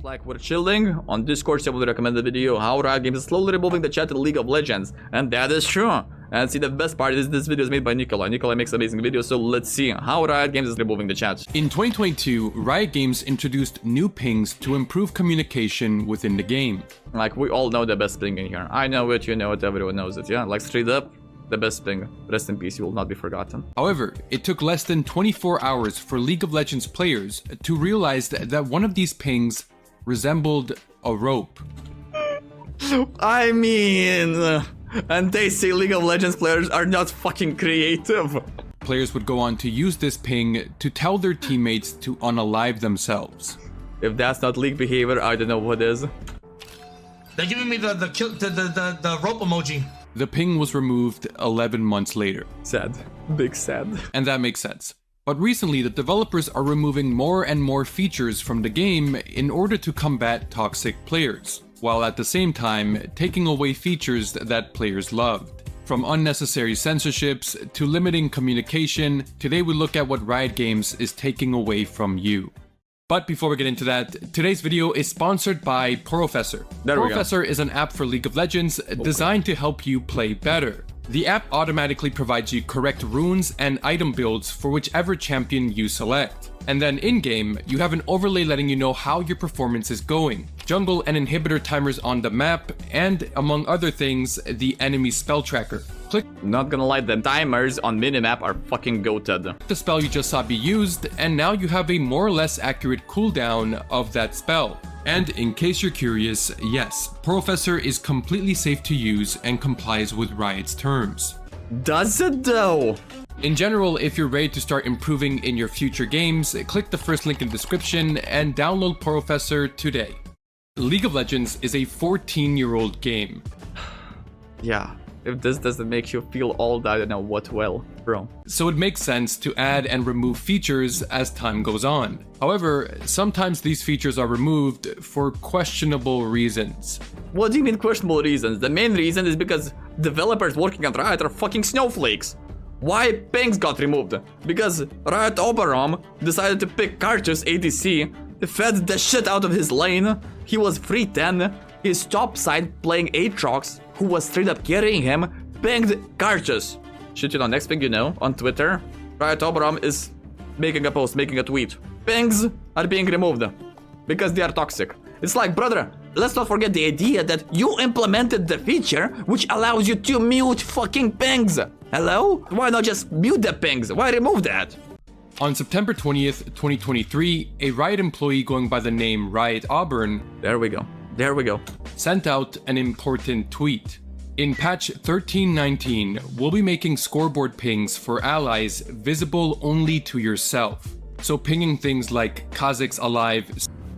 Like we're chilling on Discord, so we recommend the video how Riot Games is slowly removing the chat in League of Legends, and that is true. And see, the best part is this video is made by Nicolai. Nicolai makes amazing videos, so let's see how Riot Games is removing the chat. In 2022, Riot Games introduced new pings to improve communication within the game. Like we all know the best ping in here. I know it, you know it, everyone knows it. Yeah, like straight up, the best ping. Rest in peace, you will not be forgotten. However, it took less than 24 hours for League of Legends players to realize that one of these pings resembled a rope. I mean, and they say League of Legends players are not fucking creative. Players would go on to use this ping to tell their teammates to unalive themselves. If that's not League behavior, I don't know what is. They're giving me the rope emoji. The ping was removed 11 months later. Sad. Big sad. And that makes sense. But recently, the developers are removing more and more features from the game in order to combat toxic players, while at the same time taking away features that players loved. From unnecessary censorships to limiting communication, today we look at what Riot Games is taking away from you. But before we get into that, today's video is sponsored by Porofessor. Porofessor is an app for League of Legends designed to help you play better. The app automatically provides you correct runes and item builds for whichever champion you select. And then in-game, you have an overlay letting you know how your performance is going, jungle and inhibitor timers on the map, and among other things, the enemy spell tracker. Click. Not gonna lie, the timers on minimap are fucking goated. The spell you just saw be used, and now you have a more or less accurate cooldown of that spell. And in case you're curious, yes, Porofessor is completely safe to use and complies with Riot's terms. Does it though? In general, if you're ready to start improving in your future games, click the first link in the description and download Porofessor today. League of Legends is a 14-year-old game. Yeah, if this doesn't make you feel old, I don't know what will, bro. So it makes sense to add and remove features as time goes on. However, sometimes these features are removed for questionable reasons. What do you mean questionable reasons? The main reason is because developers working on Riot are fucking snowflakes. Why pings got removed? Because Riot Oberon decided to pick Karthus ADC, fed the shit out of his lane, he was free 10, his top side playing Aatrox, who was straight up carrying him, pinged Karthus. Shit, you know, next thing you know, on Twitter, Riot Oberon is making a post, making a tweet. Pings are being removed because they are toxic. It's like, brother, let's not forget the idea that you implemented the feature which allows you to mute fucking pings. Hello? Why not just mute the pings? Why remove that? On September 20th, 2023, a Riot employee going by the name Riot Auburn, there we go, sent out an important tweet. In patch 13.19, we'll be making scoreboard pings for allies visible only to yourself. So pinging things like Kha'Zix alive.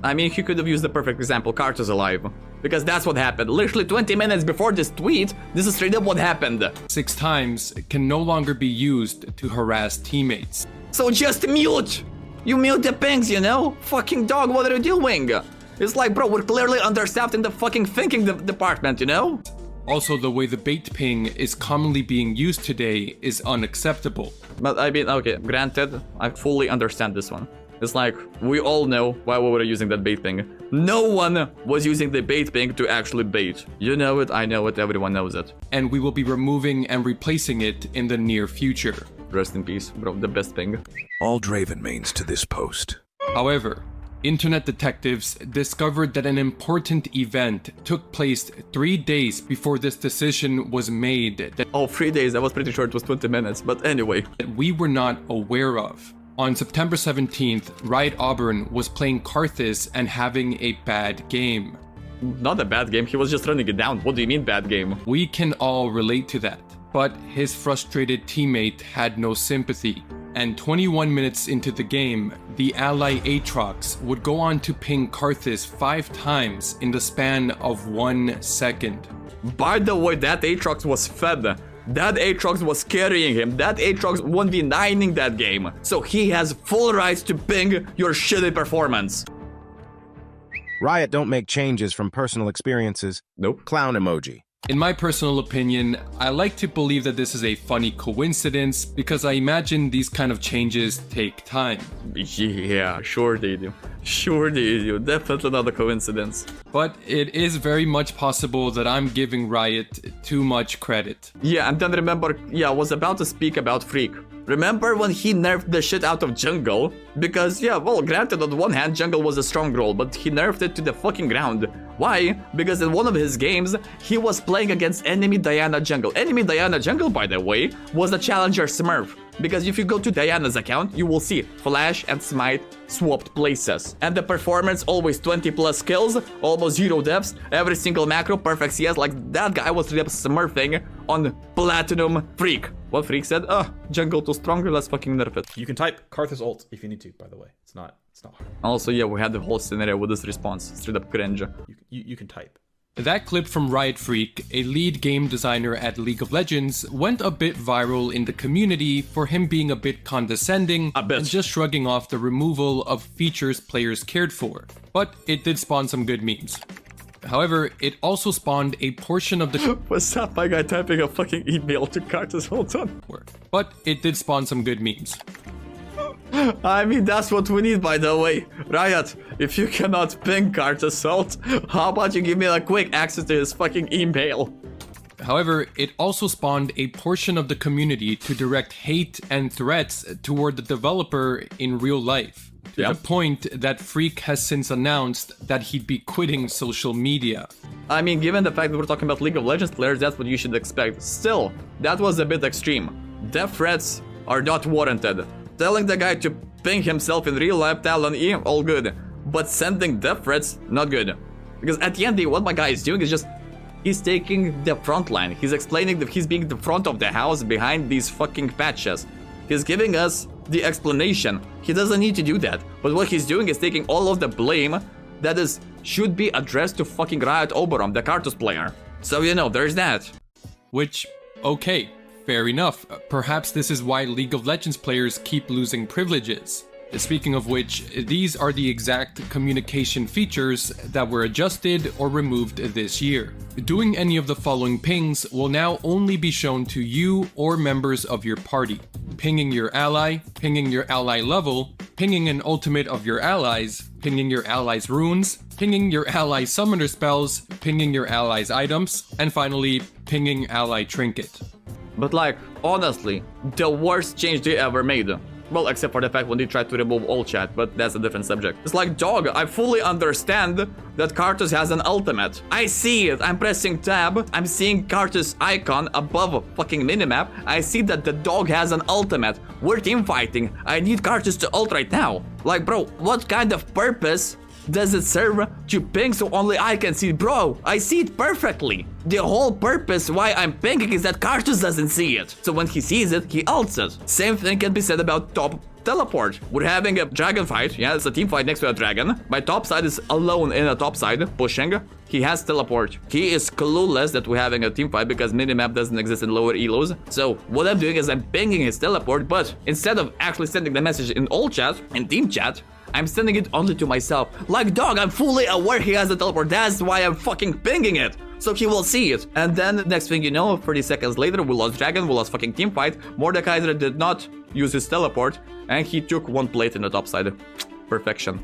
I mean, he could have used the perfect example, Karthus alive. Because that's what happened. Literally 20 minutes before this tweet, this is straight up what happened. 6 times can no longer be used to harass teammates. So just mute! You mute the pings, you know? Fucking dog, what are you doing? It's like, bro, we're clearly understaffed in the fucking thinking department, you know? Also, the way the bait ping is commonly being used today is unacceptable. But I mean, okay, granted, I fully understand this one. It's like, we all know why we were using that bait ping. No one was using the bait ping to actually bait. You know it, I know it, everyone knows it. And we will be removing and replacing it in the near future. Rest in peace, bro, the best ping. All Draven mains to this post. However, internet detectives discovered that an important event took place 3 days before this decision was made that oh, 3 days, I was pretty sure it was 20 minutes, but anyway. We were not aware of. On September 17th, Riot Auburn was playing Karthus and having a bad game. Not a bad game, he was just running it down. What do you mean bad game? We can all relate to that. But his frustrated teammate had no sympathy. And 21 minutes into the game, the ally Aatrox would go on to ping Karthus 5 times in the span of 1 second. By the way, that Aatrox was fed. That Aatrox was carrying him. That Aatrox 1v9ing that game. So he has full rights to ping your shitty performance. Riot don't make changes from personal experiences. Nope. Clown emoji. In my personal opinion, I like to believe that this is a funny coincidence because I imagine these kind of changes take time. Yeah, sure they do. Sure they do. Definitely not a coincidence. But it is very much possible that I'm giving Riot too much credit. Yeah, and then remember, I was about to speak about Freak. Remember when he nerfed the shit out of Jungle? Because, well, granted, on one hand, Jungle was a strong role, but he nerfed it to the fucking ground. Why? Because in one of his games, he was playing against enemy Diana Jungle. Enemy Diana Jungle, by the way, was a challenger Smurf. Because if you go to Diana's account, you will see Flash and Smite swapped places. And the performance, always 20 plus kills, almost 0 deaths, every single macro, perfect CS, like that guy was smurfing on Platinum Freak. What Freak said? Jungle too strong, let's fucking nerf it. You can type Karthus ult if you need to, by the way. It's not hard. Also, we had the whole scenario with this response, straight up cringe. You can type. That clip from Riot Freak, a lead game designer at League of Legends, went a bit viral in the community for him being a bit condescending and just shrugging off the removal of features players cared for. But it did spawn some good memes. However, it also spawned a portion of the What's up, my guy typing a fucking email to Karthus, hold on. But it did spawn some good memes. I mean, that's what we need, by the way. Riot, if you cannot ping Karthus ult, how about you give me a quick access to his fucking email? However, it also spawned a portion of the community to direct hate and threats toward the developer in real life. To the point that Freak has since announced that he'd be quitting social media. I mean, given the fact that we're talking about League of Legends players, that's what you should expect. Still, that was a bit extreme. Death threats are not warranted. Telling the guy to ping himself in real life, Talon E, all good. But sending death threats, not good. Because at the end of the day, what my guy is doing is just... he's taking the front line. He's explaining that he's being the front of the house behind these fucking patches. He's giving us the explanation. He doesn't need to do that. But what he's doing is taking all of the blame that should be addressed to fucking Riot Oberon, the Karthus player. So, there's that. Which, okay. Fair enough. Perhaps this is why League of Legends players keep losing privileges. Speaking of which, these are the exact communication features that were adjusted or removed this year. Doing any of the following pings will now only be shown to you or members of your party. Pinging your ally level, pinging an ultimate of your allies, pinging your allies' runes, pinging your ally summoner spells, pinging your allies' items, and finally, pinging ally trinket. But honestly, the worst change they ever made. Well, except for the fact when they tried to remove all chat, but that's a different subject. It's like, dog, I fully understand that Karthus has an ultimate. I see it. I'm pressing tab. I'm seeing Karthus icon above fucking minimap. I see that the dog has an ultimate. We're team fighting. I need Karthus to ult right now. Like, bro, what kind of purpose does it serve to ping so only I can see it? Bro, I see it perfectly. The whole purpose why I'm pinging is that Karthus doesn't see it. So when he sees it, he ults it. Same thing can be said about top teleport. We're having a dragon fight. Yeah, it's a team fight next to a dragon. My top side is alone in a top side, pushing. He has teleport. He is clueless that we're having a team fight because minimap doesn't exist in lower elos. So what I'm doing is I'm pinging his teleport, but instead of actually sending the message in all chat, in team chat, I'm sending it only to myself. Like, dog, I'm fully aware he has a teleport. That's why I'm fucking pinging it. So he will see it. And then next thing you know, 30 seconds later, we lost dragon, we lost fucking team fight. Mordekaiser did not use his teleport, and he took one plate in the top side. Perfection.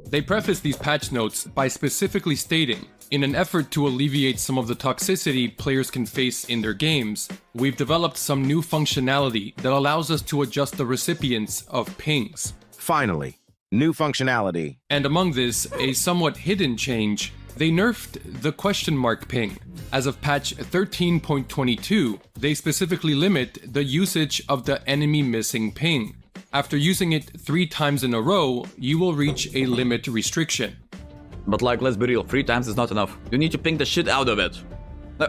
They preface these patch notes by specifically stating, in an effort to alleviate some of the toxicity players can face in their games, we've developed some new functionality that allows us to adjust the recipients of pings. Finally, new functionality. And among this, a somewhat hidden change, they nerfed the question mark ping. As of patch 13.22, they specifically limit the usage of the enemy missing ping. After using it 3 times in a row, you will reach a limit restriction. But let's be real, 3 times is not enough. You need to ping the shit out of it.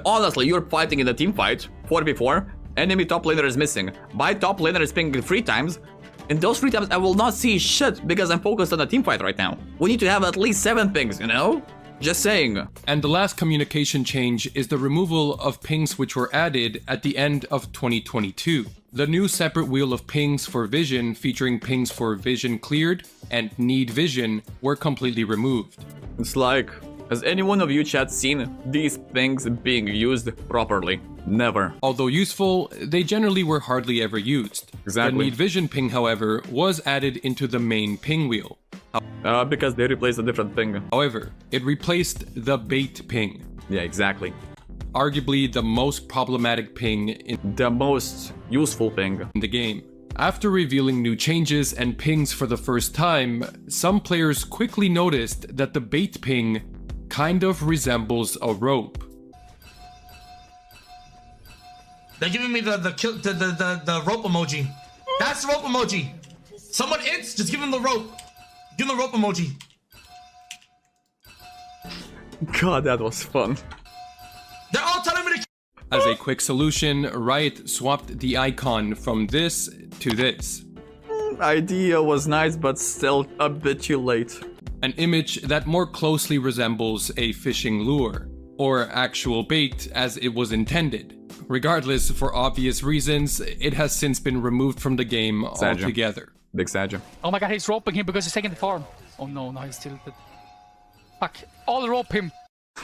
Honestly, you're fighting in a team fight, 4v4, enemy top laner is missing. My top laner is pinging 3 times. In those 3 times, I will not see shit because I'm focused on a team fight right now. We need to have at least 7 pings, Just saying. And the last communication change is the removal of pings which were added at the end of 2022. The new separate wheel of pings for vision featuring pings for vision cleared and need vision were completely removed. It's like, Has any one of you chat seen these things being used properly? Never. Although useful, they generally were hardly ever used. Exactly. The need vision ping, however, was added into the main ping wheel. Because they replaced a different thing. However, it replaced the bait ping, Yeah, exactly. arguably the most problematic ping in The most useful thing. the game. After revealing new changes and pings for the first time, some players quickly noticed that the bait ping kind of resembles a rope. They're giving me the rope emoji. That's the rope emoji. Someone just give him the rope. Give him the rope emoji. God, that was fun. They're all telling me to. As a quick solution, Riot swapped the icon from this to this. Idea was nice, but still a bit too late. An image that more closely resembles a fishing lure, or actual bait as it was intended. Regardless, for obvious reasons, it has since been removed from the game Sadger. altogether. Big Sadger. Oh my god, he's roping him because he's taking the farm. Oh no, no, he's still dead. Fuck, all rope him.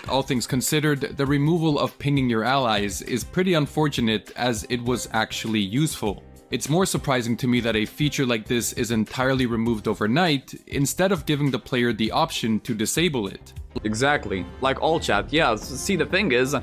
All things considered, the removal of pinging your allies is pretty unfortunate as it was actually useful. It's more surprising to me that a feature like this is entirely removed overnight, instead of giving the player the option to disable it. Exactly. Like all chat. Yeah, see, the thing is,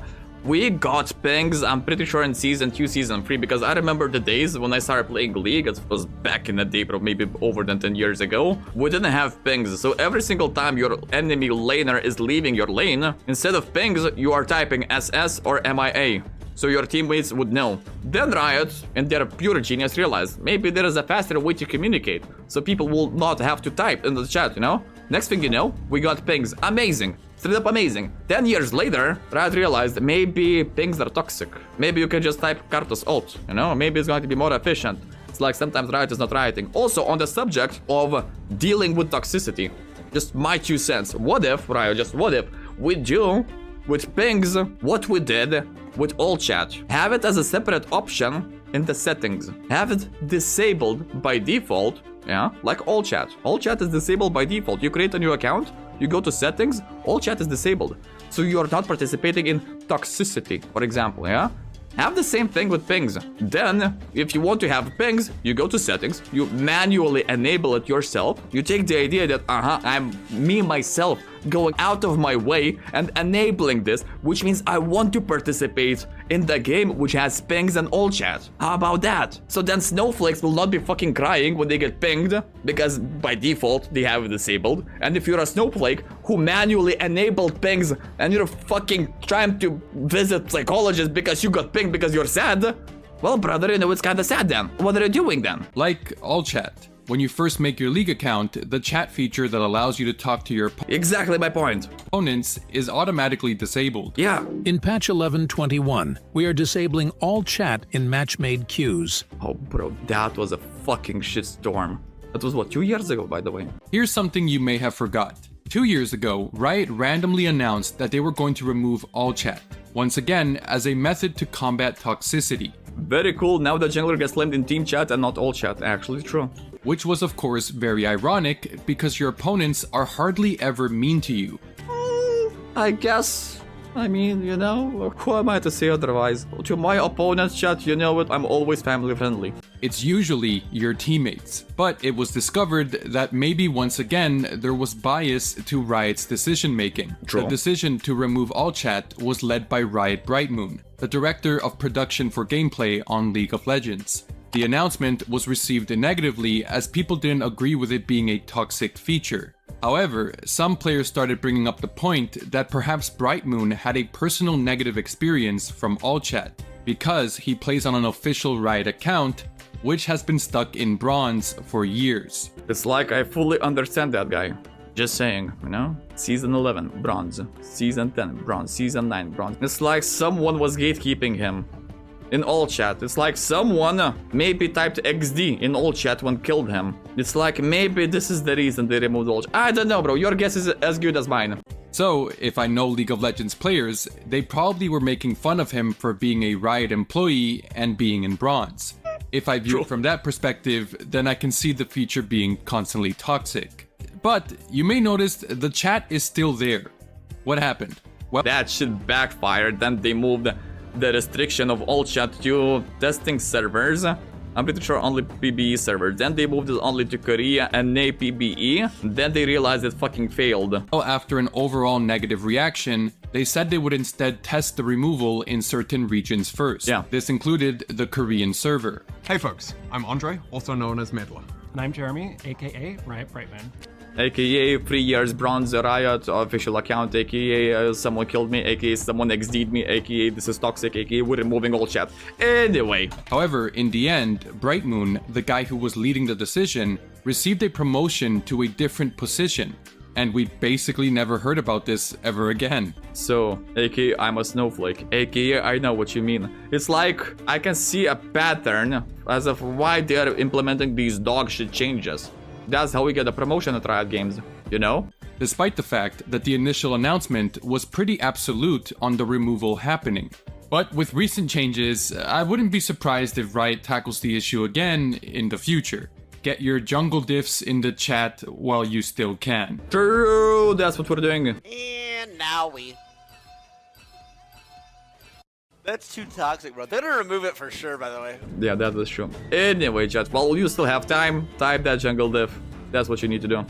we got pings, I'm pretty sure in Season 2, Season 3, because I remember the days when I started playing League, it was back in the day, but maybe over than 10 years ago, we didn't have pings, so every single time your enemy laner is leaving your lane, instead of pings, you are typing SS or MIA, so your teammates would know. Then Riot, in their pure genius, realized maybe there is a faster way to communicate, so people will not have to type in the chat, you know? Next thing you know, we got pings. Amazing. Straight up amazing. 10 years later, Riot realized maybe pings are toxic. Maybe you can just type Karthus ult, you know? Maybe it's going to be more efficient. It's like sometimes Riot is not rioting. Also, on the subject of dealing with toxicity, just my 2 cents. What if, Riot, just what if we do with pings what we did with all chat? Have it as a separate option in the settings. Have it disabled by default. Yeah, like all chat. All chat is disabled by default. You create a new account, you go to settings, all chat is disabled. So you're not participating in toxicity, for example, yeah? Have the same thing with pings. Then, if you want to have pings, you go to settings, you manually enable it yourself. You take the idea that, I'm me myself going out of my way and enabling this, which means I want to participate in the game which has pings and all chat. How about that? So then snowflakes will not be fucking crying when they get pinged, because by default they have it disabled. And if you're a snowflake who manually enabled pings and you're fucking trying to visit psychologists because you got pinged because you're sad, well, brother, you know, it's kinda sad then. What are you doing then? Like all chat. When you first make your League account, the chat feature that allows you to talk to your Exactly my point. opponents is automatically disabled. Yeah. In patch 11.21, we are disabling all chat in match-made queues. Oh, bro, that was a fucking shitstorm. That was what, 2 years ago, by the way. Here's something you may have forgot. 2 years ago, Riot randomly announced that they were going to remove all chat, once again as a method to combat toxicity. Very cool, now the jungler gets blamed in team chat and not all chat, actually true. Which was of course very ironic because your opponents are hardly ever mean to you. I guess. I mean, you know, who am I to say otherwise? To my opponent's chat, you know it, I'm always family friendly. It's usually your teammates, but it was discovered that maybe once again there was bias to Riot's decision making. True. The decision to remove all chat was led by Riot Brightmoon, the director of production for gameplay on League of Legends. The announcement was received negatively as people didn't agree with it being a toxic feature. However, some players started bringing up the point that perhaps Brightmoon had a personal negative experience from all chat, because he plays on an official Riot account, which has been stuck in bronze for years. It's like I fully understand that guy. Just saying, you know? Season 11, bronze. Season 10, bronze. Season 9, bronze. It's like someone was gatekeeping him. In all chat, it's like someone maybe typed XD in all chat when killed him. It's like maybe this is the reason they removed all chat. I don't know, bro. Your guess is as good as mine. So, if I know League of Legends players, they probably were making fun of him for being a Riot employee and being in bronze. If I view it from that perspective, then I can see the feature being constantly toxic. But you may notice the chat is still there. What happened? Well, That shit backfired. Then they moved the restriction of all chat to testing servers. I'm pretty sure only PBE servers. Then they moved it only to Korea and PBE. Then they realized it fucking failed. after an overall negative reaction, they said they would instead test the removal in certain regions first. Yeah. This included the Korean server. Hey folks, I'm Andre, also known as Meddler. And I'm Jeremy, aka Riot Brightman. AKA 3 years bronze Riot official account, AKA someone killed me, AKA someone XD'd me, AKA this is toxic, AKA we're removing all chat. Anyway. However, in the end, Bright Moon, the guy who was leading the decision, received a promotion to a different position. And we basically never heard about this ever again. So, AKA I'm a snowflake, AKA I know what you mean. It's like I can see a pattern as of why they are implementing these dog shit changes. That's how we get a promotion at Riot Games, you know? Despite the fact that the initial announcement was pretty absolute on the removal happening. But with recent changes, I wouldn't be surprised if Riot tackles the issue again in the future. Get your jungle diffs in the chat while you still can. True, that's what we're doing. And now we... That's too toxic, bro. They're gonna remove it for sure, by the way. Yeah, that was true. Anyway, chat, while you still have time, type that jungle diff. That's what you need to do.